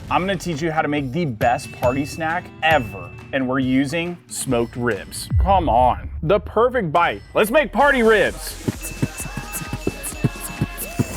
I'm gonna teach you how to make the best party snack ever. And we're using smoked ribs. Come on, the perfect bite. Let's make party ribs.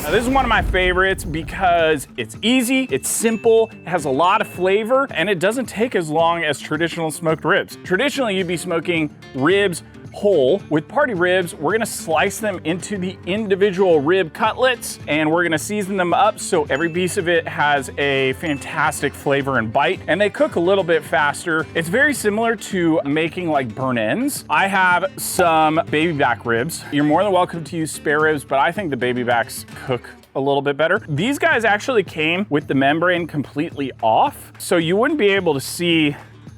Now, this is one of my favorites because it's easy, it's simple, it has a lot of flavor, and it doesn't take as long as traditional smoked ribs. Traditionally, you'd be smoking ribs whole. With party ribs, we're gonna slice them into the individual rib cutlets, and we're gonna season them up so every piece of it has a fantastic flavor and bite, and they cook a little bit faster. It's very similar to making like burn ends. I have some baby back ribs. You're more than welcome to use spare ribs, but I think the baby backs cook a little bit better. These guys actually came with the membrane completely off, so you wouldn't be able to see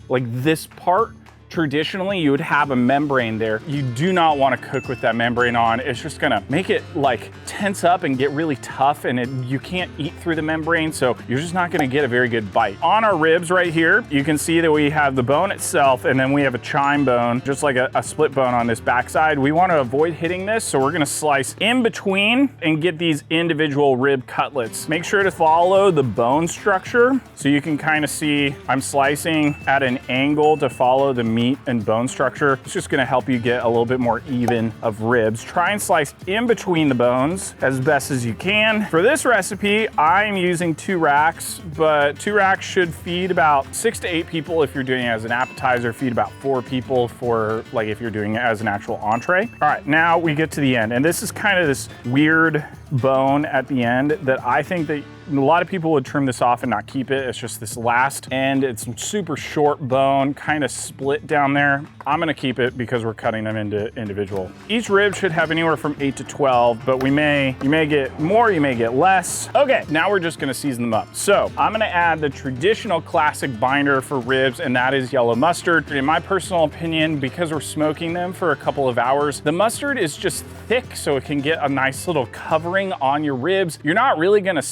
like this part. Traditionally, you would have a membrane there. You do not want to cook with that membrane on. It's just gonna make it like tense up and get really tough, and you can't eat through the membrane, so you're just not gonna get a very good bite. On our ribs right here, you can see that we have the bone itself, and then we have a chine bone, just like a split bone on this backside. We want to avoid hitting this, so we're gonna slice in between and get these individual rib cutlets. Make sure to follow the bone structure, so you can kind of see I'm slicing at an angle to follow the meat and bone structure. It's just gonna help you get a little bit more even of ribs. Try and slice in between the bones as best as you can. For this recipe, I'm using 2 racks, but 2 racks should feed about 6 to 8 people if you're doing it as an appetizer, feed about 4 people for like if you're doing it as an actual entree. All right, now we get to the end, and this is kind of this weird bone at the end that I think that a lot of people would trim this off and not keep it. It's just this last end. It's super short bone, kind of split down there. I'm gonna keep it because we're cutting them into individual. Each rib should have anywhere from 8 to 12, but you may get more, you may get less. Okay, now we're just gonna season them up. So I'm gonna add the traditional classic binder for ribs, and that is yellow mustard. In my personal opinion, because we're smoking them for a couple of hours, the mustard is just thick, so it can get a nice little covering on your ribs. You're not really gonna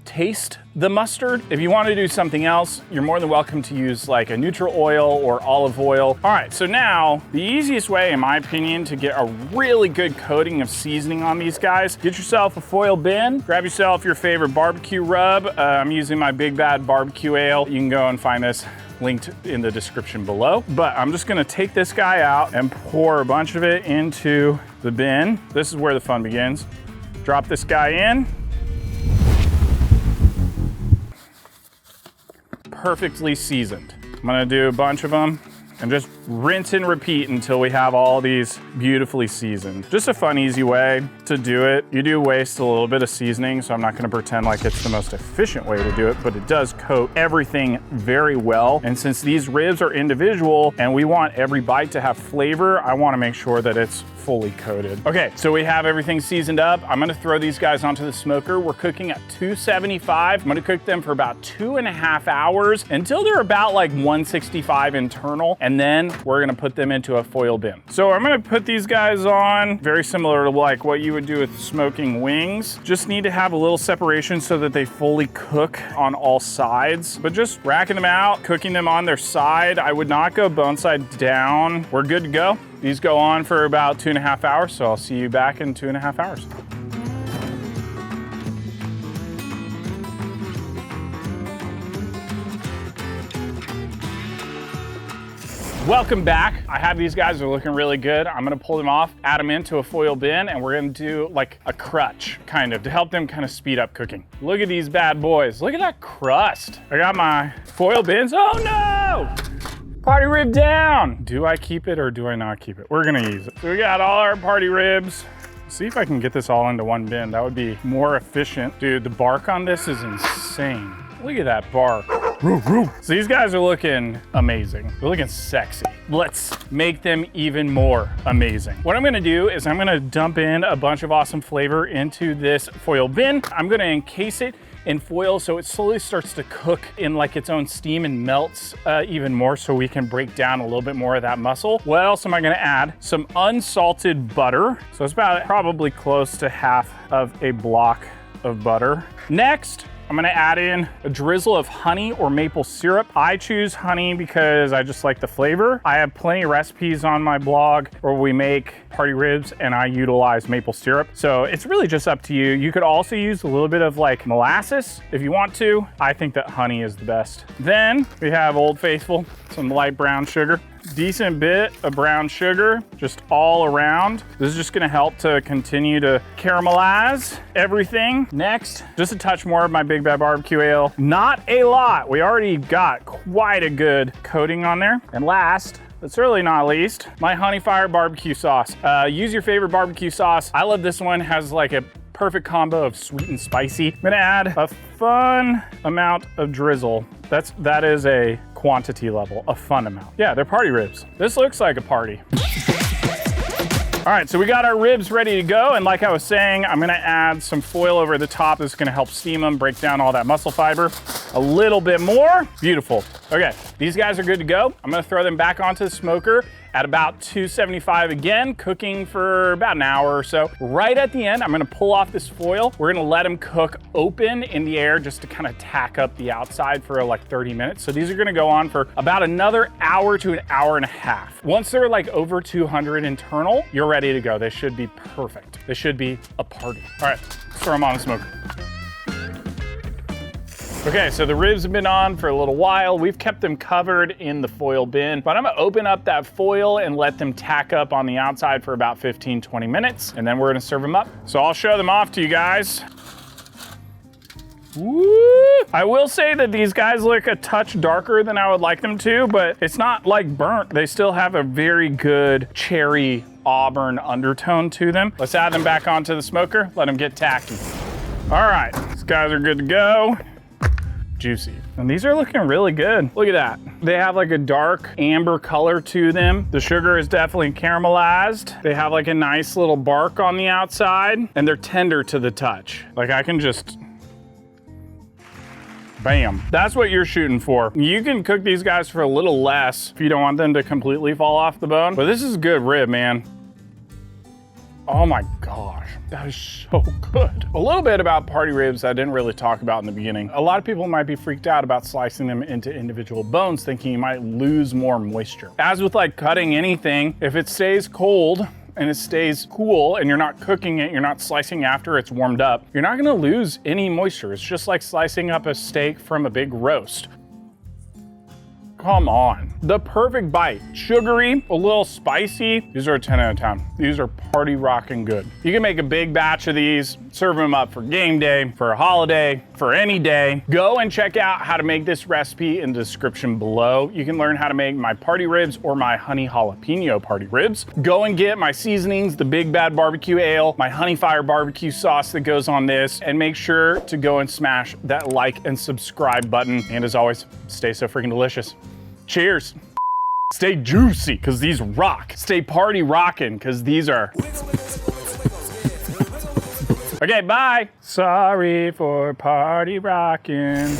taste the mustard. If you want to do something else, you're more than welcome to use like a neutral oil or olive oil. All right, so now the easiest way, in my opinion, to get a really good coating of seasoning on these guys, get yourself a foil bin, grab yourself your favorite barbecue rub. I'm using my Big Bad Barbecue Ale. You can go and find this linked in the description below. But I'm just gonna take this guy out and pour a bunch of it into the bin. This is where the fun begins. Drop this guy in. Perfectly seasoned. I'm gonna do a bunch of them and just rinse and repeat until we have all these beautifully seasoned. Just a fun, easy way to do it. You do waste a little bit of seasoning, so I'm not gonna pretend like it's the most efficient way to do it, but it does coat everything very well. And since these ribs are individual and we want every bite to have flavor, I wanna make sure that it's fully coated. Okay, so we have everything seasoned up. I'm gonna throw these guys onto the smoker. We're cooking at 275. I'm gonna cook them for about 2.5 hours until they're about like 165 internal, and then we're gonna put them into a foil bin. So I'm gonna put these guys on, very similar to like what you would do with smoking wings. Just need to have a little separation so that they fully cook on all sides, but just racking them out, cooking them on their side. I would not go bone side down. We're good to go. These go on for about 2.5 hours, so I'll see you back in 2.5 hours. Welcome back. I have these guys, they're looking really good. I'm gonna pull them off, add them into a foil bin, and we're gonna do like a crutch, kind of, to help them kind of speed up cooking. Look at these bad boys. Look at that crust. I got my foil bins. Oh no! Party rib down. Do I keep it or do I not keep it? We're gonna use it. So we got all our party ribs. See if I can get this all into one bin. That would be more efficient. Dude, the bark on this is insane. Look at that bark. So these guys are looking amazing. They're looking sexy. Let's make them even more amazing. What I'm gonna do is I'm gonna dump in a bunch of awesome flavor into this foil bin. I'm gonna encase it in foil so it slowly starts to cook in like its own steam and melts even more, so we can break down a little bit more of that muscle. What else am I gonna add? Some unsalted butter. So it's about probably close to half of a block of butter. Next, I'm gonna add in a drizzle of honey or maple syrup. I choose honey because I just like the flavor. I have plenty of recipes on my blog where we make party ribs and I utilize maple syrup. So it's really just up to you. You could also use a little bit of like molasses if you want to. I think that honey is the best. Then we have Old Faithful, some light brown sugar. Decent bit of brown sugar just all around. This is just gonna help to continue to caramelize everything. Next, just a touch more of my Big Bad Barbecue Ale. Not a lot. We already got quite a good coating on there. And last, but certainly not least, my Honey Fire barbecue sauce. Use your favorite barbecue sauce. I love this one. Has like a perfect combo of sweet and spicy. I'm gonna add a fun amount of drizzle. That is a quantity level, a fun amount. Yeah, they're party ribs. This looks like a party. All right, so we got our ribs ready to go. And like I was saying, I'm gonna add some foil over the top. This is gonna help steam them, break down all that muscle fiber. A little bit more, beautiful. Okay, these guys are good to go. I'm gonna throw them back onto the smoker at about 275 again, cooking for about an hour or so. Right at the end, I'm gonna pull off this foil. We're gonna let them cook open in the air just to kind of tack up the outside for like 30 minutes. So these are gonna go on for about another hour to an hour and a half. Once they're like over 200 internal, you're ready to go. They should be perfect. They should be a party. All right, let's throw them on the smoker. Okay, so the ribs have been on for a little while. We've kept them covered in the foil bin, but I'm gonna open up that foil and let them tack up on the outside for about 15, 20 minutes, and then we're gonna serve them up. So I'll show them off to you guys. Woo! I will say that these guys look a touch darker than I would like them to, but it's not like burnt. They still have a very good cherry auburn undertone to them. Let's add them back onto the smoker, let them get tacky. All right, these guys are good to go. Juicy. And these are looking really good. Look at that. They have like a dark amber color to them. The sugar is definitely caramelized. They have like a nice little bark on the outside, and they're tender to the touch. Like I can just, bam. That's what you're shooting for. You can cook these guys for a little less if you don't want them to completely fall off the bone, but this is a good rib, man. Oh my gosh, that is so good. A little bit about party ribs I didn't really talk about in the beginning. A lot of people might be freaked out about slicing them into individual bones, thinking you might lose more moisture. As with like cutting anything, if it stays cold and it stays cool and you're not cooking it, you're not slicing after it's warmed up, you're not gonna lose any moisture. It's just like slicing up a steak from a big roast. Come on. The perfect bite. Sugary, a little spicy. These are a 10 out of 10. These are party rocking good. You can make a big batch of these, serve them up for game day, for a holiday, for any day. Go and check out how to make this recipe in the description below. You can learn how to make my party ribs or my honey jalapeno party ribs. Go and get my seasonings, the Big Bad Barbecue Ale, my Honey Fire barbecue sauce that goes on this, and make sure to go and smash that like and subscribe button. And as always, stay so freaking delicious. Cheers. Stay juicy, because these rock. Stay party rocking, because these are. Okay, bye. Sorry for party rocking.